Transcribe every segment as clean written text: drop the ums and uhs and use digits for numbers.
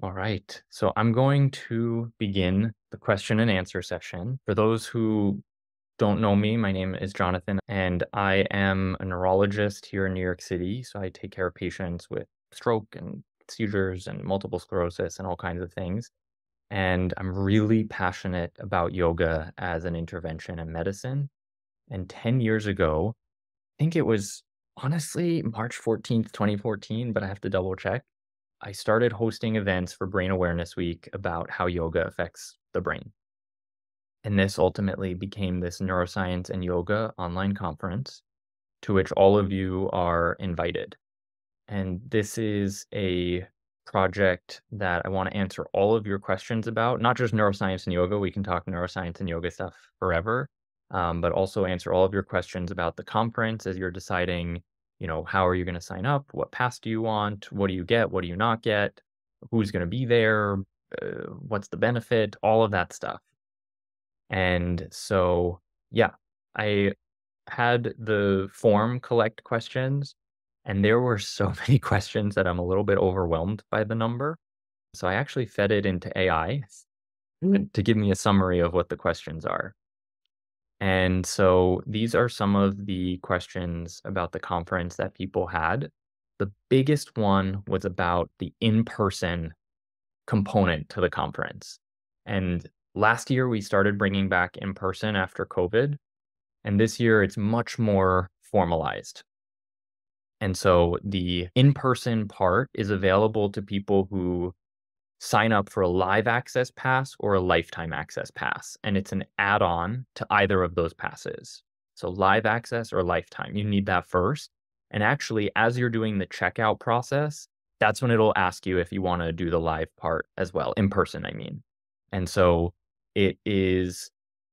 All right. So I'm going to begin the question and answer session. For those who don't know me, my name is Jonathan, and I am a neurologist here in New York City. So I take care of patients with stroke and seizures and multiple sclerosis and all kinds of things. And I'm really passionate about yoga as an intervention in medicine. And 10 years ago, I think it was honestly March 14th, 2014, but I have to double check. I started hosting events for Brain Awareness Week about how yoga affects the brain. And this ultimately became this neuroscience and yoga online conference to which all of you are invited. And this is a project that I want to answer all of your questions about, not just neuroscience and yoga. We can talk neuroscience and yoga stuff forever, but also answer all of your questions about the conference as you're deciding, how are you going to sign up? What pass do you want? What do you get? What do you not get? Who's going to be there? What's the benefit? All of that stuff. And so, yeah, I had the form collect questions, and there were so many questions that I'm a little bit overwhelmed by the number. So I actually fed it into AI to give me a summary of what the questions are. And so these are some of the questions about the conference that people had. The biggest one was about the in-person component to the conference. And last year we started bringing back in person after COVID, and this year it's much more formalized. And so the in-person part is available to people who sign up for a live access pass or a lifetime access pass, and it's an add-on to either of those passes. So live access or lifetime, you need that first. And actually, as you're doing the checkout process, that's when it'll ask you if you want to do the live part as well, in person, I mean. And so it is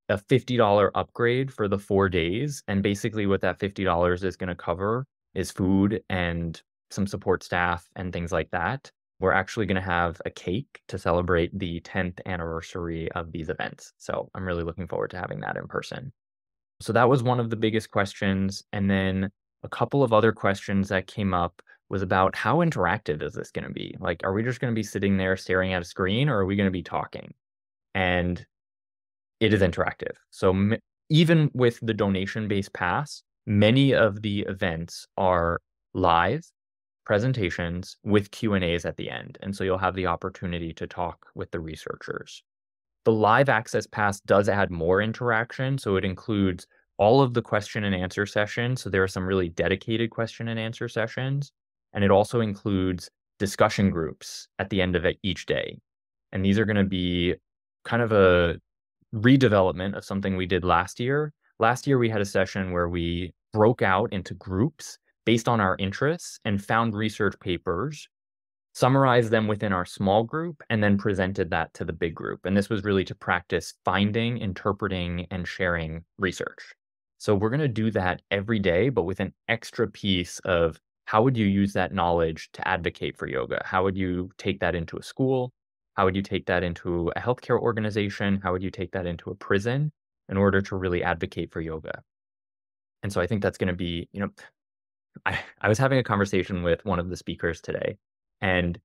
a $50 upgrade for the 4 days. And basically, what that $50 is going to cover is food and some support staff and things like that. We're actually going to have a cake to celebrate the 10th anniversary of these events. So I'm really looking forward to having that in person. So that was one of the biggest questions. And then a couple of other questions that came up was about how interactive is this going to be? Like, are we just going to be sitting there staring at a screen, or are we going to be talking? And it is interactive. So even with the donation-based pass, many of the events are live presentations with Q&As at the end. And so you'll have the opportunity to talk with the researchers. The live access pass does add more interaction. So it includes all of the question and answer sessions. So there are some really dedicated question and answer sessions. And it also includes discussion groups at the end of each day. And these are going to be kind of a redevelopment of something we did last year. Last year, we had a session where we broke out into groups based on our interests and found research papers, summarized them within our small group, and then presented that to the big group. And this was really to practice finding, interpreting, and sharing research. So we're going to do that every day, but with an extra piece of how would you use that knowledge to advocate for yoga? How would you take that into a school? How would you take that into a healthcare organization? How would you take that into a prison in order to really advocate for yoga? And so I think that's going to be, I was having a conversation with one of the speakers today, and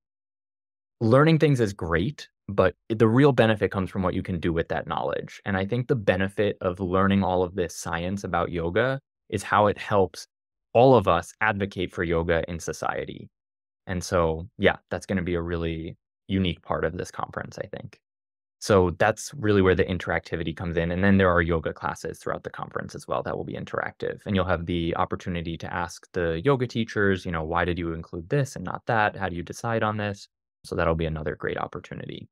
learning things is great, but the real benefit comes from what you can do with that knowledge. And I think the benefit of learning all of this science about yoga is how it helps all of us advocate for yoga in society. And so, yeah, that's going to be a really unique part of this conference, I think. So that's really where the interactivity comes in. And then there are yoga classes throughout the conference as well that will be interactive. And you'll have the opportunity to ask the yoga teachers, why did you include this and not that? How do you decide on this? So that'll be another great opportunity.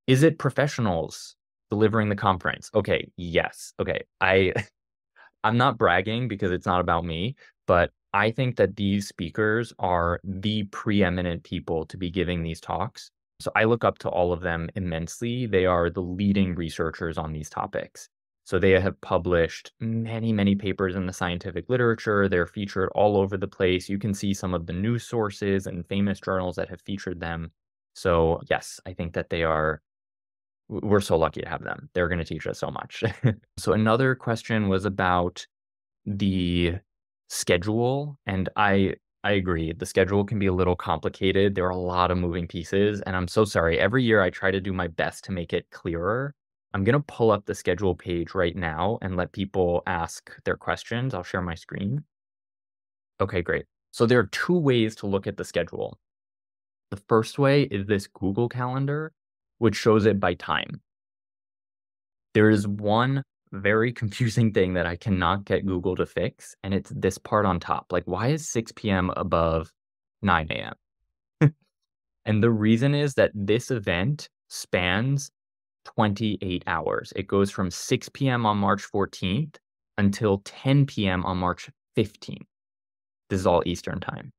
Is it professionals delivering the conference? Okay, yes. Okay. I'm not bragging because it's not about me, but I think that these speakers are the preeminent people to be giving these talks. So I look up to all of them immensely. They are the leading researchers on these topics. So they have published many, many papers in the scientific literature. They're featured all over the place. You can see some of the news sources and famous journals that have featured them. So yes, I think that we're so lucky to have them. They're going to teach us so much. So another question was about the schedule, and I I agree. The schedule can be a little complicated. There are a lot of moving pieces, and I'm so sorry. Every year I try to do my best to make it clearer. I'm going to pull up the schedule page right now and let people ask their questions. I'll share my screen. Okay, great. So there are two ways to look at the schedule. The first way is this Google Calendar, which shows it by time. There is one very confusing thing that I cannot get Google to fix, and it's this part on top. Like, why is 6 p.m. above 9 a.m.? And the reason is that this event spans 28 hours. It goes from 6 p.m. on March 14th until 10 p.m. on March 15th. This is all Eastern time.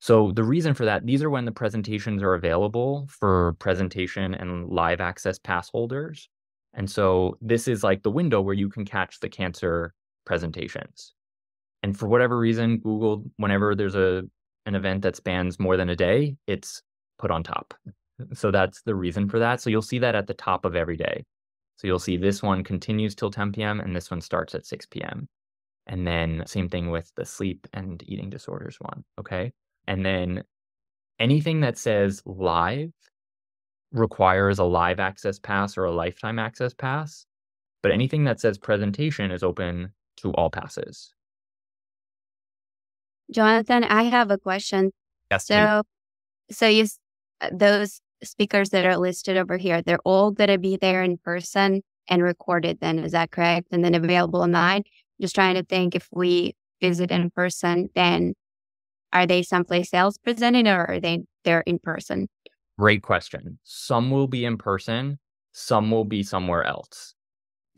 So the reason for that, these are when the presentations are available for presentation and live access pass holders. And so this is like the window where you can catch the cancer presentations. And for whatever reason, Google, whenever there's an event that spans more than a day, it's put on top. So that's the reason for that. So you'll see that at the top of every day. So you'll see this one continues till 10 p.m. and this one starts at 6 p.m. And then same thing with the sleep and eating disorders one, okay? And then anything that says live requires a live access pass or a lifetime access pass, but anything that says presentation is open to all passes. Jonathan, I have a question. Yes, please. So those speakers that are listed over here, they're all going to be there in person and recorded then, is that correct? And then available online? Just trying to think, if we visit in person, then are they someplace else presenting, or are they're in person? Great question. Some will be in person, some will be somewhere else.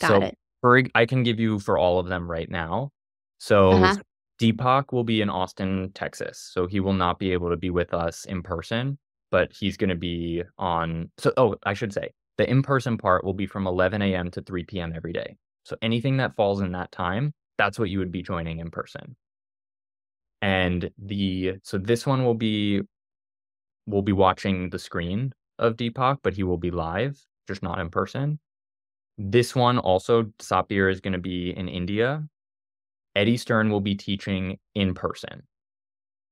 Got it. I can give you for all of them right now. So Deepak will be in Austin, Texas. So he will not be able to be with us in person, but he's going to be on. I should say the in-person part will be from 11 a.m. to 3 p.m. every day. So anything that falls in that time, that's what you would be joining in person. And so this one we'll be watching the screen of Deepak, but he will be live, just not in person. This one also, Sapir is going to be in India. Eddie Stern will be teaching in person.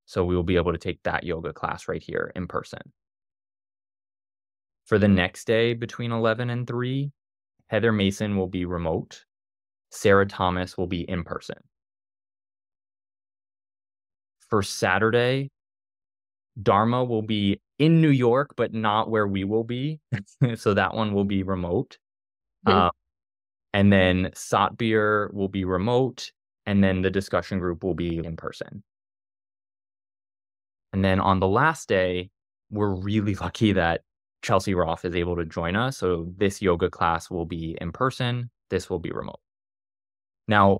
So we will be able to take that yoga class right here in person. For the next day between 11 and 3, Heather Mason will be remote. Sarah Thomas will be in person. For Saturday, Dharma will be in New York, but not where we will be. So that one will be remote. And then Satbir will be remote. And then the discussion group will be in person. And then on the last day, we're really lucky that Chelsea Roth is able to join us. So this yoga class will be in person. This will be remote. Now,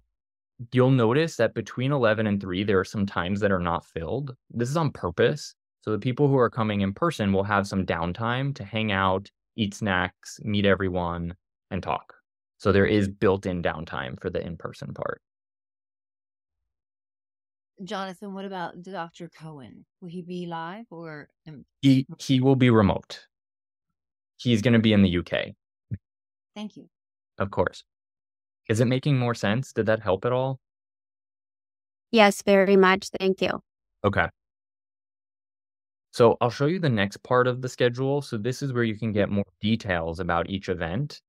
you'll notice that between 11 and 3, there are some times that are not filled. This is on purpose. So the people who are coming in person will have some downtime to hang out, eat snacks, meet everyone, and talk. So there is built-in downtime for the in-person part. Jonathan, what about Dr. Cohen? Will he be live or? He will be remote. He's going to be in the UK. Thank you. Of course. Is it making more sense? Did that help at all? Yes, very much. Thank you. Okay. So I'll show you the next part of the schedule. So this is where you can get more details about each event.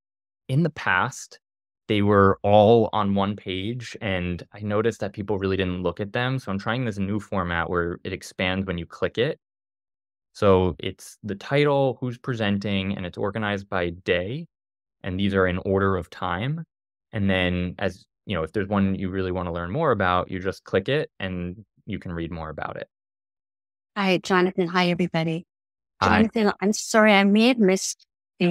In the past, they were all on one page, and I noticed that people really didn't look at them. So I'm trying this new format where it expands when you click it. So it's the title, who's presenting, and it's organized by day. And these are in order of time. And then as you know, if there's one you really want to learn more about, you just click it and you can read more about it. Hi, Jonathan. Hi, everybody. Hi. Jonathan, I'm sorry, I may have missed the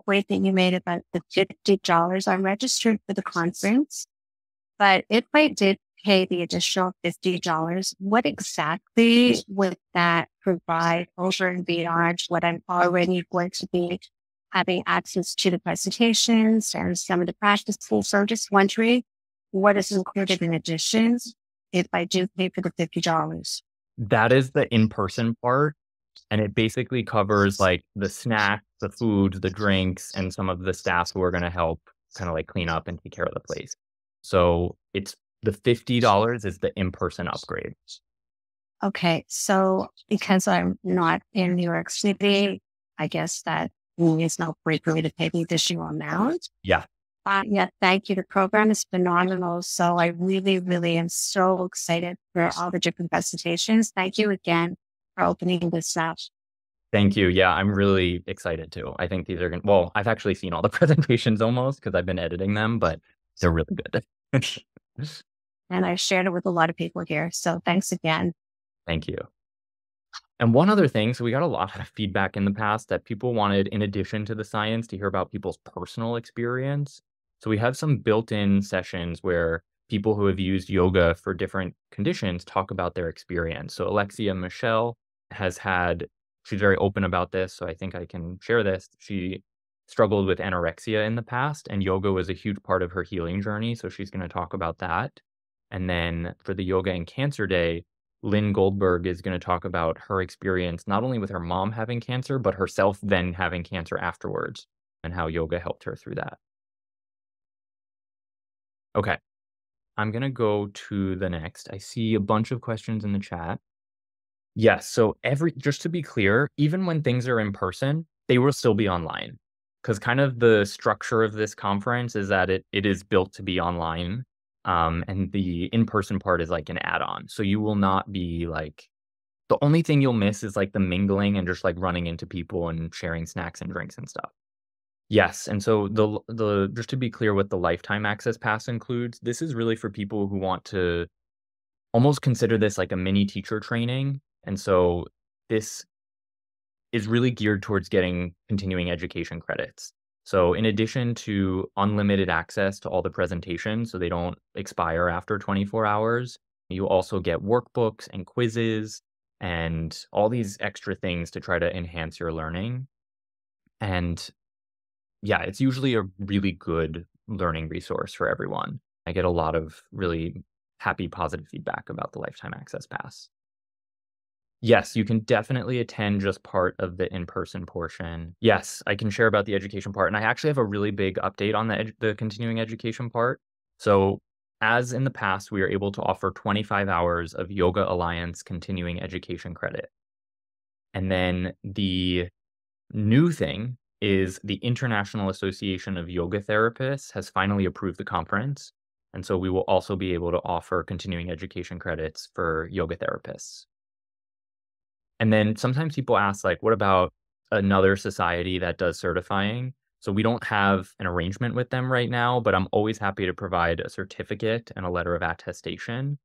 point that you made about the $50. I'm registered for the conference, but if I did pay the additional $50, what exactly would that provide over and beyond what I'm already going to be having access to the presentations and some of the practices? So I'm just wondering what is included in addition if I do pay for the $50. That is the in-person part. And it basically covers like the snacks, the food, the drinks, and some of the staff who are going to help kind of like clean up and take care of the place. So it's The $50 is the in-person upgrade. Okay. So because I'm not in New York City, I guess that means no great for me to pay the additional amount. Yeah. Yeah, thank you. The program is phenomenal. So I really, really am so excited for all the different presentations. Thank you again for opening this up. Thank you. Yeah, I'm really excited too. I think these are going to, well, I've actually seen all the presentations almost because I've been editing them, but they're really good. And I've shared it with a lot of people here. So thanks again. Thank you. And one other thing, so we got a lot of feedback in the past that people wanted, in addition to the science, to hear about people's personal experience. So we have some built-in sessions where people who have used yoga for different conditions talk about their experience. So Alexia Michelle has had, she's very open about this, so I think I can share this. She struggled with anorexia in the past, and yoga was a huge part of her healing journey, so she's going to talk about that. And then for the Yoga and Cancer Day, Lynn Goldberg is going to talk about her experience, not only with her mom having cancer, but herself then having cancer afterwards and how yoga helped her through that. Okay, I'm going to go to the next. I see a bunch of questions in the chat. Yes, so just to be clear, even when things are in person, they will still be online. Because kind of the structure of this conference is that it is built to be online. And the in-person part is like an add-on. So you will not be like, the only thing you'll miss is like the mingling and just like running into people and sharing snacks and drinks and stuff. Yes, and so the just to be clear what the lifetime access pass includes, this is really for people who want to almost consider this like a mini teacher training. And so this is really geared towards getting continuing education credits. So in addition to unlimited access to all the presentations, so they don't expire after 24 hours, you also get workbooks and quizzes and all these extra things to try to enhance your learning. And yeah, it's usually a really good learning resource for everyone. I get a lot of really happy, positive feedback about the Lifetime Access Pass. Yes, you can definitely attend just part of the in-person portion. Yes, I can share about the education part, and I actually have a really big update on the continuing education part. So, as in the past, we are able to offer 25 hours of Yoga Alliance continuing education credit. And then the new thing is the International Association of Yoga Therapists has finally approved the conference, and so we will also be able to offer continuing education credits for yoga therapists. And then sometimes people ask, like, what about another society that does certifying? So we don't have an arrangement with them right now, but I'm always happy to provide a certificate and a letter of attestation.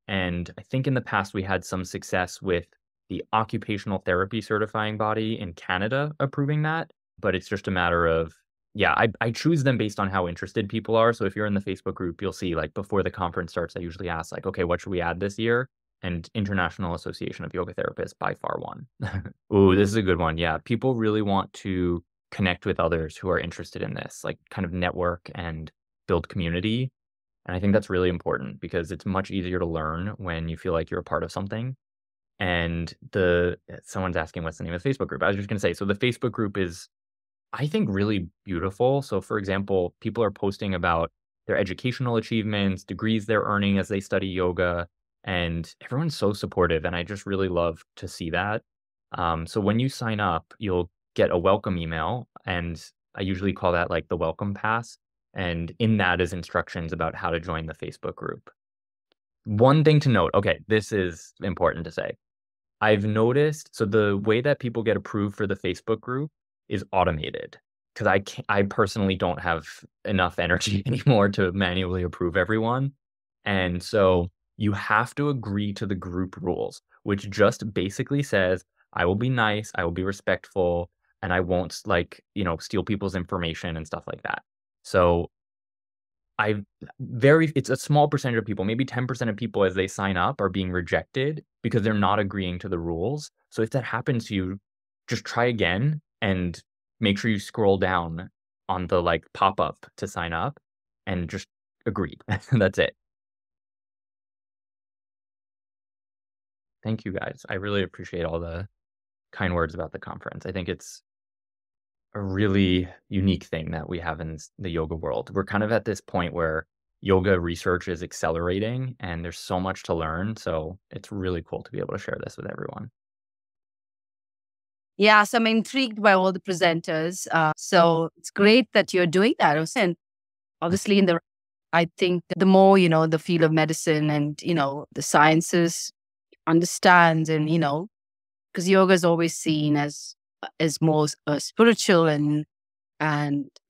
And I think in the past we had some success with the occupational therapy certifying body in Canada approving that, but it's just a matter of, yeah, I choose them based on how interested people are. So if you're in the Facebook group, you'll see like before the conference starts, I usually ask like, okay, what should we add this year? And International Association of Yoga Therapists by far won. Ooh, this is a good one. Yeah, people really want to connect with others who are interested in this, like kind of network and build community. And I think that's really important because it's much easier to learn when you feel like you're a part of something. And someone's asking what's the name of the Facebook group. I was just gonna say, so the Facebook group is, I think, really beautiful. So for example, people are posting about their educational achievements, degrees they're earning as they study yoga, and everyone's so supportive. And I just really love to see that. So when you sign up, you'll get a welcome email, and I usually call that like the welcome pass. And in that is instructions about how to join the Facebook group. One thing to note, okay, this is important to say. I've noticed, so the way that people get approved for the Facebook group is automated because I personally don't have enough energy anymore to manually approve everyone. And so you have to agree to the group rules, which just basically says, I will be nice, I will be respectful, and I won't like, steal people's information and stuff like that. So I it's a small percentage of people, maybe 10% of people as they sign up are being rejected because they're not agreeing to the rules. So if that happens to you, just try again and make sure you scroll down on the like pop-up to sign up and just agree. That's it. Thank you guys. I really appreciate all the kind words about the conference. I think it's a really unique thing that we have in the yoga world. We're kind of at this point where yoga research is accelerating and there's so much to learn. So it's really cool to be able to share this with everyone. Yeah, so I'm intrigued by all the presenters. So it's great that you're doing that. And obviously, I think the more, the field of medicine and, the sciences understands and, because yoga is always seen as more spiritual and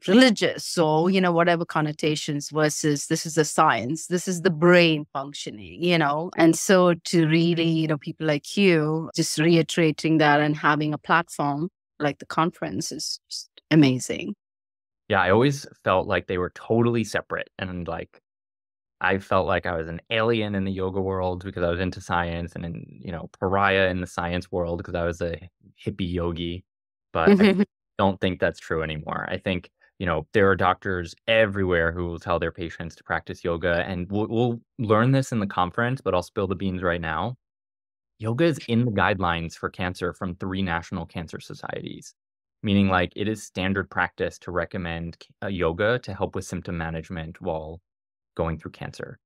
religious. So, whatever connotations versus this is a science, this is the brain functioning, And so to really, people like you just reiterating that and having a platform like the conference is just amazing. Yeah, I always felt like they were totally separate. And like, I felt like I was an alien in the yoga world because I was into science and pariah in the science world because I was a hippie yogi. But I don't think that's true anymore. I think, there are doctors everywhere who will tell their patients to practice yoga. And we'll learn this in the conference, but I'll spill the beans right now. Yoga is in the guidelines for cancer from 3 national cancer societies, meaning like it is standard practice to recommend yoga to help with symptom management while going through cancer.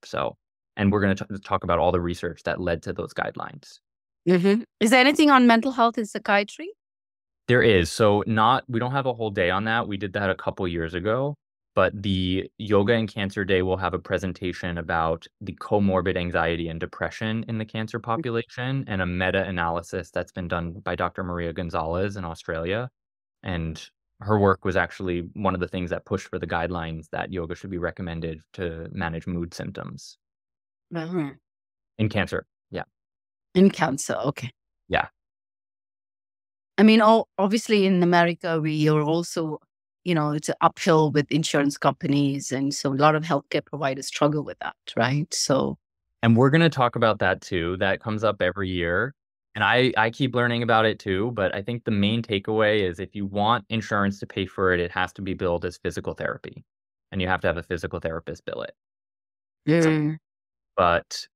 So, and we're going to talk about all the research that led to those guidelines. Is there anything on mental health and psychiatry? There is. So we don't have a whole day on that. We did that a couple years ago, but the Yoga and Cancer Day will have a presentation about the comorbid anxiety and depression in the cancer population and a meta-analysis that's been done by Dr. Maria Gonzalez in Australia. And her work was actually one of the things that pushed for the guidelines that yoga should be recommended to manage mood symptoms in cancer. Yeah. In cancer. Okay. Yeah. I mean, obviously in America, we are also, it's uphill with insurance companies. And so a lot of healthcare providers struggle with that, right? So. And we're going to talk about that too. That comes up every year. And I keep learning about it too. But I think the main takeaway is if you want insurance to pay for it, it has to be billed as physical therapy. And you have to have a physical therapist bill it. But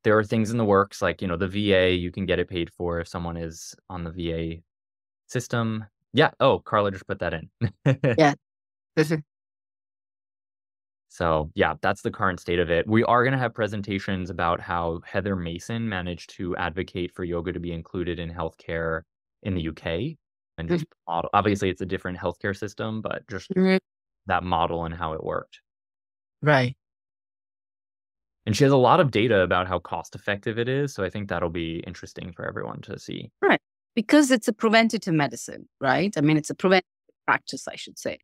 there are things in the works like, the VA, you can get it paid for if someone is on the VA system. Yeah. Oh, Carla just put that in. Yeah. So yeah, that's the current state of it. We are going to have presentations about how Heather Mason managed to advocate for yoga to be included in healthcare in the UK. And just obviously it's a different healthcare system, but just that model and how it worked. Right. And she has a lot of data about how cost effective it is. So I think that'll be interesting for everyone to see. Right. Because it's a preventative medicine, right? I mean, it's a preventative practice, I should say.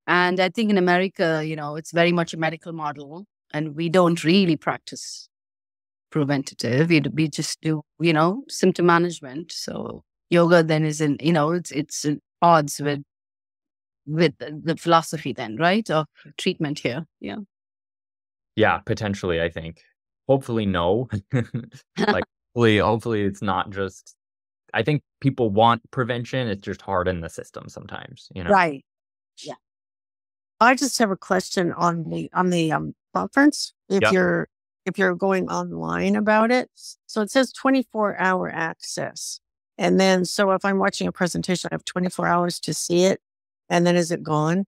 And I think in America, it's very much a medical model and we don't really practice preventative. We just do, symptom management. So yoga then is it's in odds with the philosophy then, right? Of treatment here. Yeah. Yeah, potentially, I think. Hopefully, no. Like, hopefully it's not just, I think people want prevention. It's just hard in the system sometimes, Right. Yeah. I just have a question on the conference. If you're going online about it, so it says 24-hour access, and then so if I'm watching a presentation, I have 24 hours to see it, and then is it gone?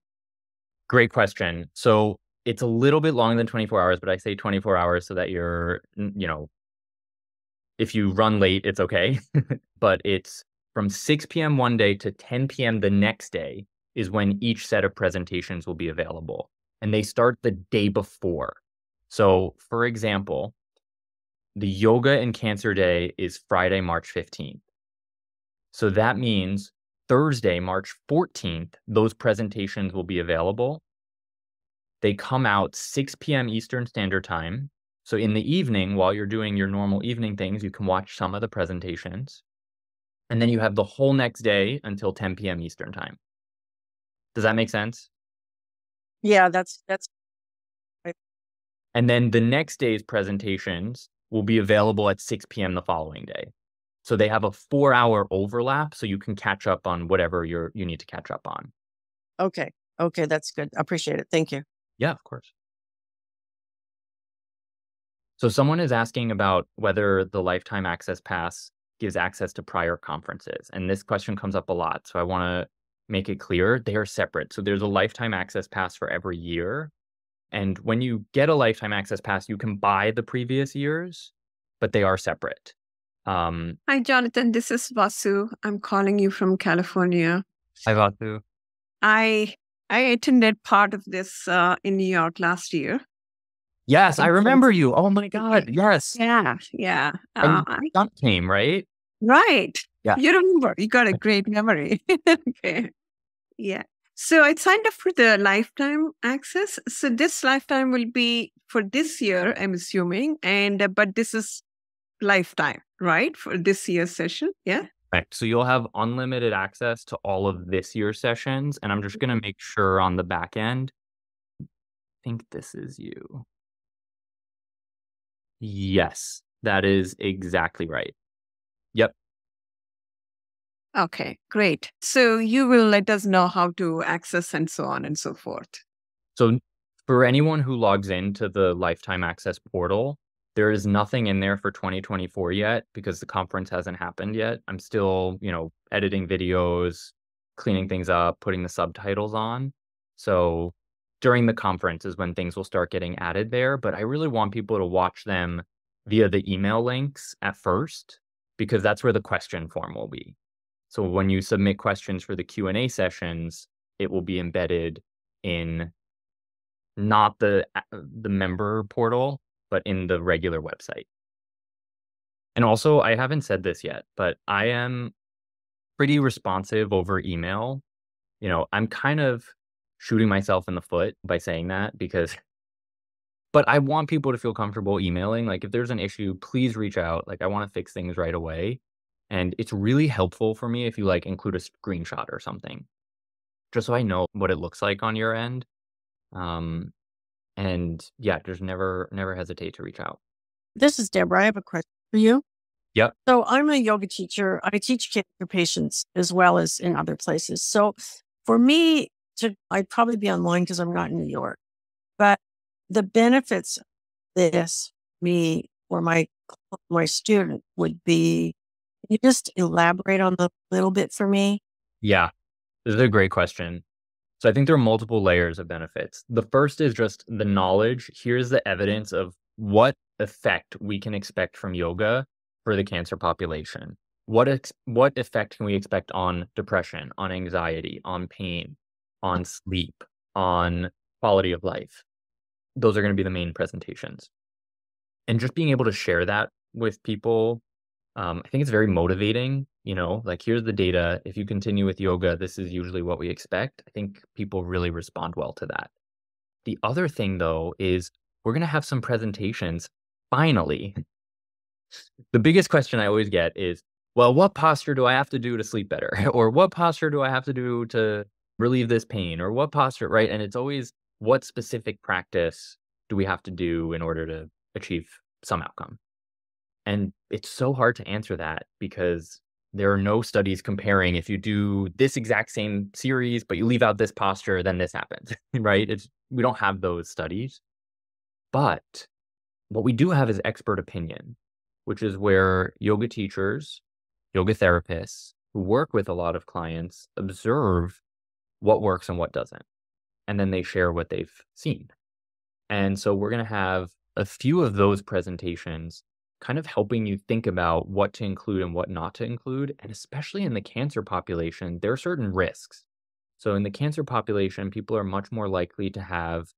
Great question. So it's a little bit longer than 24 hours, but I say 24 hours so that you're, if you run late, it's okay. But it's from 6 p.m. one day to 10 p.m. the next day is when each set of presentations will be available. And they start the day before. So, for example, the Yoga and Cancer Day is Friday, March 15th. So that means Thursday, March 14th, those presentations will be available. They come out 6 p.m. Eastern Standard Time. So in the evening, while you're doing your normal evening things, you can watch some of the presentations. And then you have the whole next day until 10 p.m. Eastern Time. Does that make sense? Yeah, that's. And then the next day's presentations will be available at 6 p.m. the following day. So they have a 4-hour overlap, so you can catch up on whatever you need to catch up on. Okay, that's good. I appreciate it. Thank you. Yeah, of course. So someone is asking about whether the Lifetime Access Pass gives access to prior conferences. And this question comes up a lot. So I want to make it clear they are separate. So there's a Lifetime Access Pass for every year. And when you get a lifetime access pass, you can buy the previous years, but they are separate. Hi, Jonathan. This is Vasu. I'm calling you from California. Hi, Vatu. I attended part of this in New York last year. Yes, I In remember you. Oh my God. Okay. Yes. Yeah. And Stunt came, right? Right. Yeah. You remember. You got a great memory. Okay. Yeah. So I signed up for the lifetime access. So this lifetime will be for this year, I'm assuming. And but this is lifetime, right? For this year's session. Yeah. Right. So you'll have unlimited access to all of this year's sessions. And I'm just going to make sure on the back end. I think this is you. Yes, that is exactly right. Yep. Okay, great. So you will let us know how to access and so on and so forth. So for anyone who logs into the lifetime access portal, there is nothing in there for 2024 yet because the conference hasn't happened yet. I'm still, editing videos, cleaning things up, putting the subtitles on. So during the conference is when things will start getting added there. But I really want people to watch them via the email links at first, because that's where the question form will be. So when you submit questions for the Q&A sessions, it will be embedded in not the member portal, but in the regular website. And also, I haven't said this yet, but I am pretty responsive over email. I'm kind of shooting myself in the foot by saying that but I want people to feel comfortable emailing. Like if there's an issue, please reach out. Like I want to fix things right away. And it's really helpful for me if you include a screenshot or something, just so I know what it looks like on your end. And yeah, just never hesitate to reach out. This is Deborah. I have a question for you. Yep. So I'm a yoga teacher. I teach cancer patients as well as in other places. So for me, I'd probably be online because I'm not in New York. But the benefits of this, me or my student would be, can you just elaborate on the little bit for me? Yeah, this is a great question. So I think there are multiple layers of benefits. The first is just the knowledge. Here's the evidence of what effect we can expect from yoga for the cancer population. What effect can we expect on depression, on anxiety, on pain, on sleep, on quality of life? Those are going to be the main presentations. And just being able to share that with people, I think it's very motivating. Here's the data. If you continue with yoga, this is usually what we expect. I think people really respond well to that. The other thing, though, is we're going to have some presentations. Finally, the biggest question I always get is, well, what posture do I have to do to sleep better? Or what posture do I have to do to relieve this pain? Or what posture, right? And it's always, what specific practice do we have to do in order to achieve some outcome? And it's so hard to answer that because there are no studies comparing if you do this exact same series, but you leave out this posture, then this happens, right? We don't have those studies. But what we do have is expert opinion, which is where yoga teachers, yoga therapists who work with a lot of clients observe what works and what doesn't. And then they share what they've seen. And so we're going to have a few of those presentations kind of helping you think about what to include and what not to include. And especially in the cancer population, there are certain risks. So in the cancer population, people are much more likely to have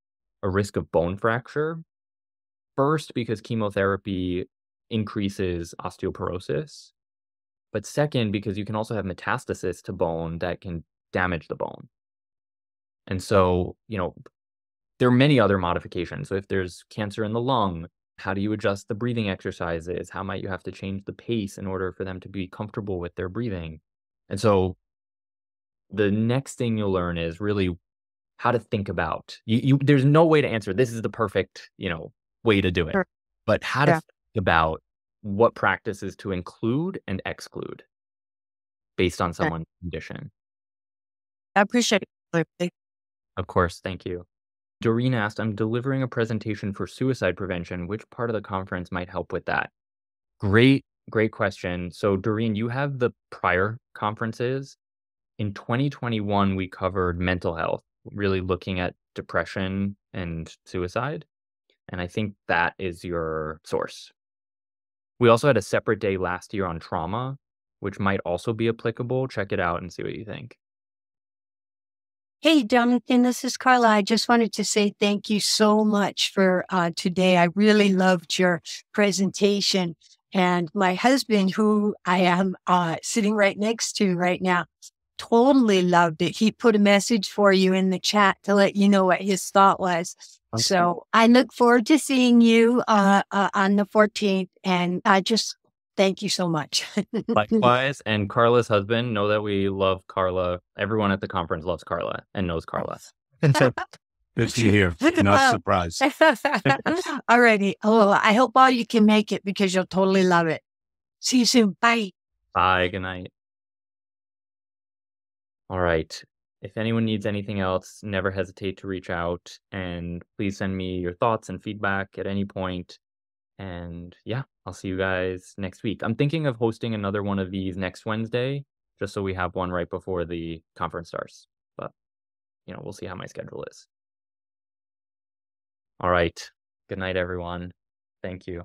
a risk of bone fracture. First, because chemotherapy increases osteoporosis. But second, because you can also have metastasis to bone that can damage the bone. And so, there are many other modifications. So if there's cancer in the lung, how do you adjust the breathing exercises? How might you have to change the pace in order for them to be comfortable with their breathing? And so the next thing you'll learn is really how to think about there's no way to answer this is the perfect, way to do it. Sure. But how to think about what practices to include and exclude based on someone's condition. I appreciate it. Of course, thank you. Doreen asked, I'm delivering a presentation for suicide prevention. Which part of the conference might help with that? Great question. So Doreen, you have the prior conferences. In 2021, we covered mental health, really looking at depression and suicide. And I think that is your source. We also had a separate day last year on trauma, which might also be applicable. Check it out and see what you think. Hey, Jonathan, this is Carla. I just wanted to say thank you so much for today. I really loved your presentation. And my husband, who I am sitting right next to right now, totally loved it. He put a message for you in the chat to let you know what his thought was. Okay. So I look forward to seeing you on the 14th. And I just thank you so much. Likewise, and Carla's husband, know that we love Carla. Everyone at the conference loves Carla and knows Carla. Good to hear. Not surprised. All righty. Oh, I hope all you can make it because you'll totally love it. See you soon. Bye. Bye. Good night. All right. If anyone needs anything else, never hesitate to reach out, and please send me your thoughts and feedback at any point. And yeah, I'll see you guys next week. I'm thinking of hosting another one of these next Wednesday, just so we have one right before the conference starts. But, we'll see how my schedule is. All right. Good night, everyone. Thank you.